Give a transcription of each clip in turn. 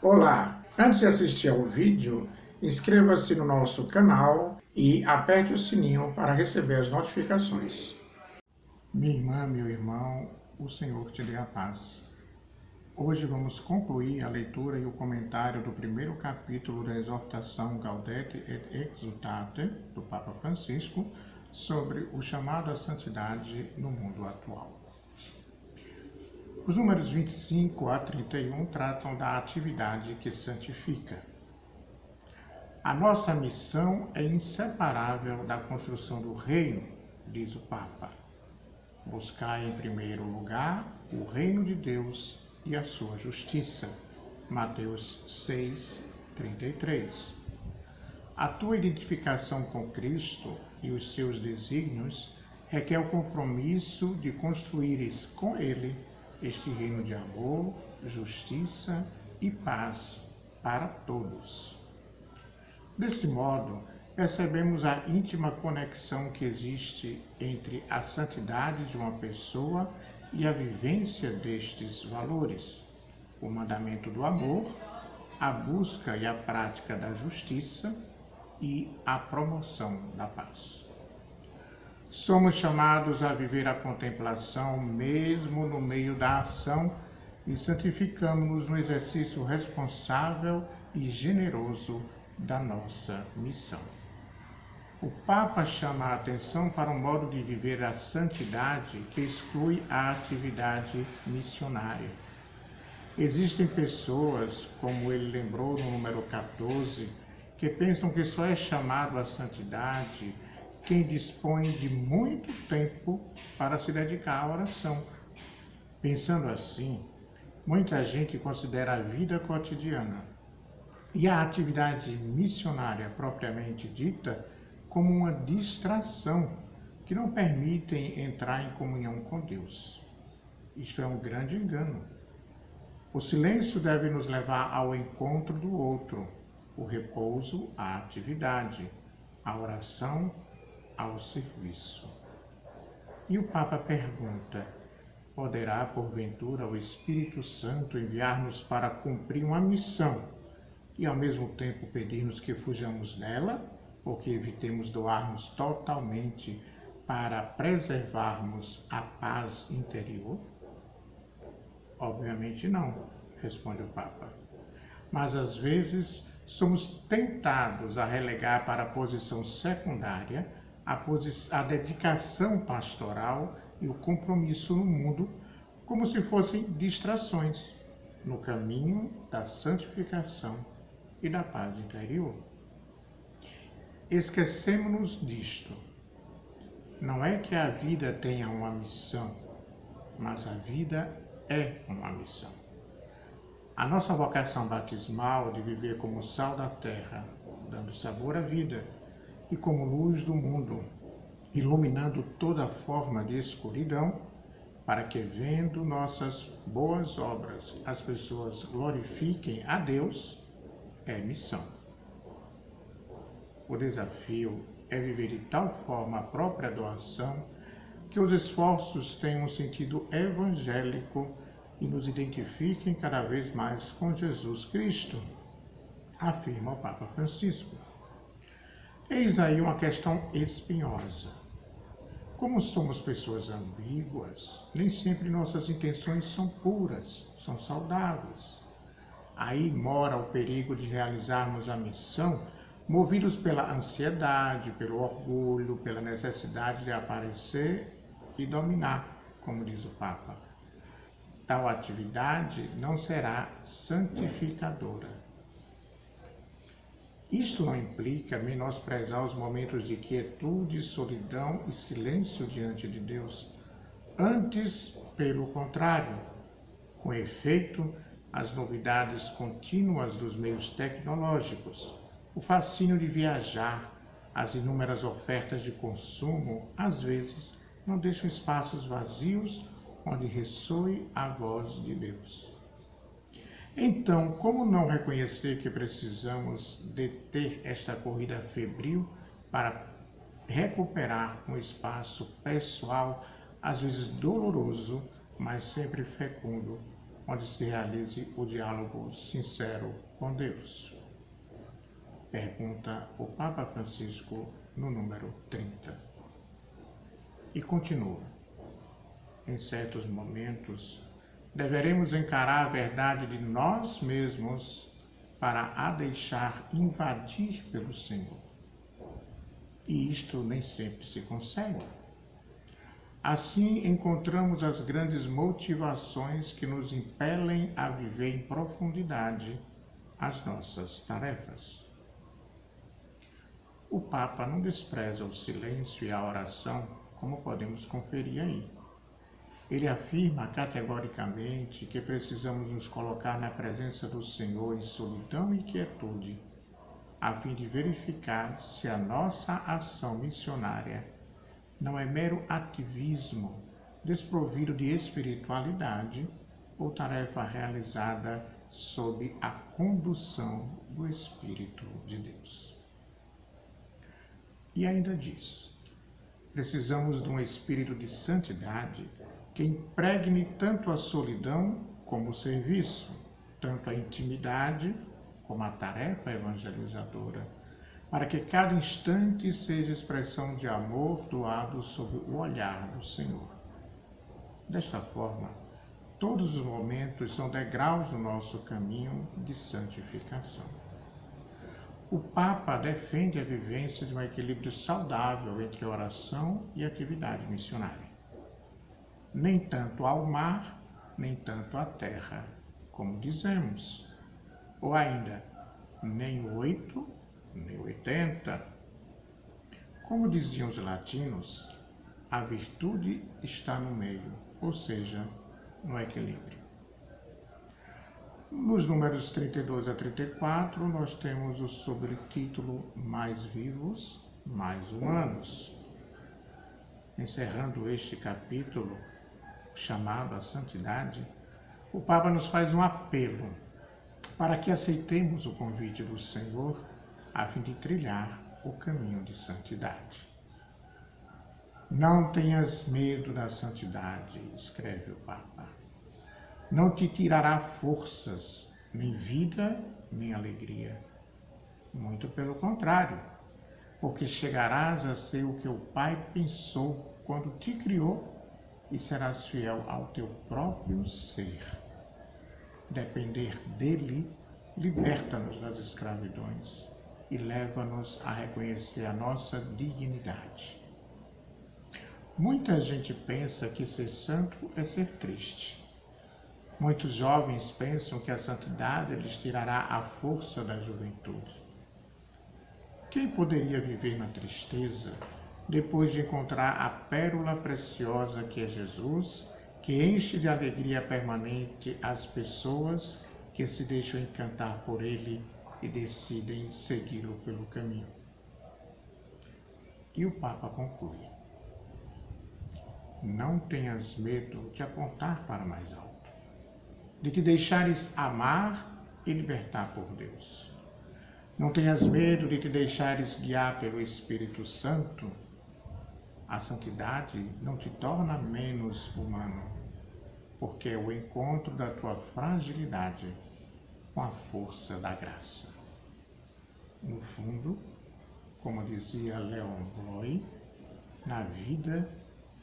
Olá! Antes de assistir ao vídeo, inscreva-se no nosso canal e aperte o sininho para receber as notificações. Minha irmã, meu irmão, o Senhor te dê a paz. Hoje vamos concluir a leitura e o comentário do primeiro capítulo da exortação Gaudete et Exsultate do Papa Francisco sobre o chamado à santidade no mundo atual. Os números 25 a 31 tratam da atividade que santifica. A nossa missão é inseparável da construção do reino, diz o Papa. Buscar em primeiro lugar o reino de Deus e a sua justiça. Mateus 6, 33. A tua identificação com Cristo e os seus desígnios requer o compromisso de construires com Ele este reino de amor, justiça e paz para todos. Desse modo, percebemos a íntima conexão que existe entre a santidade de uma pessoa e a vivência destes valores, o mandamento do amor, a busca e a prática da justiça e a promoção da paz. Somos chamados a viver a contemplação mesmo no meio da ação e santificamos-nos no exercício responsável e generoso da nossa missão. O Papa chama a atenção para um modo de viver a santidade que exclui a atividade missionária. Existem pessoas, como ele lembrou no número 14, que pensam que só é chamado à santidade quem dispõe de muito tempo para se dedicar à oração. Pensando assim, muita gente considera a vida cotidiana e a atividade missionária propriamente dita como uma distração que não permitem entrar em comunhão com Deus. Isto é um grande engano. O silêncio deve nos levar ao encontro do outro, o repouso à atividade, a oração ao serviço. E o Papa pergunta: poderá, porventura, o Espírito Santo enviar-nos para cumprir uma missão e, ao mesmo tempo, pedir-nos que fujamos dela, ou que evitemos doar-nos totalmente para preservarmos a paz interior? Obviamente não, responde o Papa. Mas, às vezes, somos tentados a relegar para a posição secundária a dedicação pastoral e o compromisso no mundo como se fossem distrações no caminho da santificação e da paz interior. Esquecemos-nos disto. Não é que a vida tenha uma missão, mas a vida é uma missão. A nossa vocação batismal de viver como sal da terra, dando sabor à vida, e como luz do mundo, iluminando toda forma de escuridão, para que, vendo nossas boas obras, as pessoas glorifiquem a Deus, é missão. O desafio é viver de tal forma a própria doação que os esforços tenham um sentido evangélico e nos identifiquem cada vez mais com Jesus Cristo, afirma o Papa Francisco. Eis aí uma questão espinhosa. Como somos pessoas ambíguas, nem sempre nossas intenções são puras, são saudáveis. Aí mora o perigo de realizarmos a missão movidos pela ansiedade, pelo orgulho, pela necessidade de aparecer e dominar, como diz o Papa. Tal atividade não será santificadora. Isto não implica menosprezar os momentos de quietude, solidão e silêncio diante de Deus. Antes, pelo contrário, com efeito, as novidades contínuas dos meios tecnológicos, o fascínio de viajar, as inúmeras ofertas de consumo, às vezes, não deixam espaços vazios onde ressoe a voz de Deus. Então, como não reconhecer que precisamos deter esta corrida febril para recuperar um espaço pessoal, às vezes doloroso, mas sempre fecundo, onde se realize o diálogo sincero com Deus? Pergunta o Papa Francisco no número 30. E continua: em certos momentos, deveremos encarar a verdade de nós mesmos para a deixar invadir pelo Senhor. E isto nem sempre se consegue. Assim, encontramos as grandes motivações que nos impelem a viver em profundidade as nossas tarefas. O Papa não despreza o silêncio e a oração, como podemos conferir aí. Ele afirma categoricamente que precisamos nos colocar na presença do Senhor em solidão e quietude, a fim de verificar se a nossa ação missionária não é mero ativismo desprovido de espiritualidade ou tarefa realizada sob a condução do Espírito de Deus. E ainda diz: precisamos de um espírito de santidade que impregne tanto a solidão como o serviço, tanto a intimidade como a tarefa evangelizadora, para que cada instante seja expressão de amor doado sob o olhar do Senhor. Desta forma, todos os momentos são degraus no nosso caminho de santificação. O Papa defende a vivência de um equilíbrio saudável entre oração e atividade missionária. Nem tanto ao mar, nem tanto à terra, como dizemos. Ou ainda, nem 8, nem 80. Como diziam os latinos, a virtude está no meio, ou seja, no equilíbrio. Nos números 32 a 34, nós temos o subtítulo Mais Vivos, Mais Humanos. Encerrando este capítulo, chamado a santidade, o Papa nos faz um apelo para que aceitemos o convite do Senhor a fim de trilhar o caminho de santidade. Não tenhas medo da santidade, escreve o Papa. Não te tirará forças, nem vida, nem alegria. Muito pelo contrário, porque chegarás a ser o que o Pai pensou quando te criou e serás fiel ao teu próprio ser. Depender dele liberta-nos das escravidões e leva-nos a reconhecer a nossa dignidade. Muita gente pensa que ser santo é ser triste. Muitos jovens pensam que a santidade lhes tirará a força da juventude. Quem poderia viver na tristeza depois de encontrar a pérola preciosa que é Jesus, que enche de alegria permanente as pessoas que se deixam encantar por ele e decidem segui-lo pelo caminho? E o Papa conclui: não tenhas medo de apontar para mais alto, de te deixares amar e libertar por Deus. Não tenhas medo de te deixares guiar pelo Espírito Santo. A santidade não te torna menos humano, porque é o encontro da tua fragilidade com a força da graça. No fundo, como dizia Leon Bloy, na vida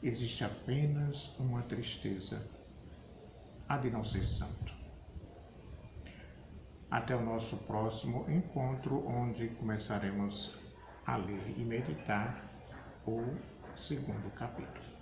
existe apenas uma tristeza, a de não ser santo. Até o nosso próximo encontro, onde começaremos a ler e meditar o segundo capítulo.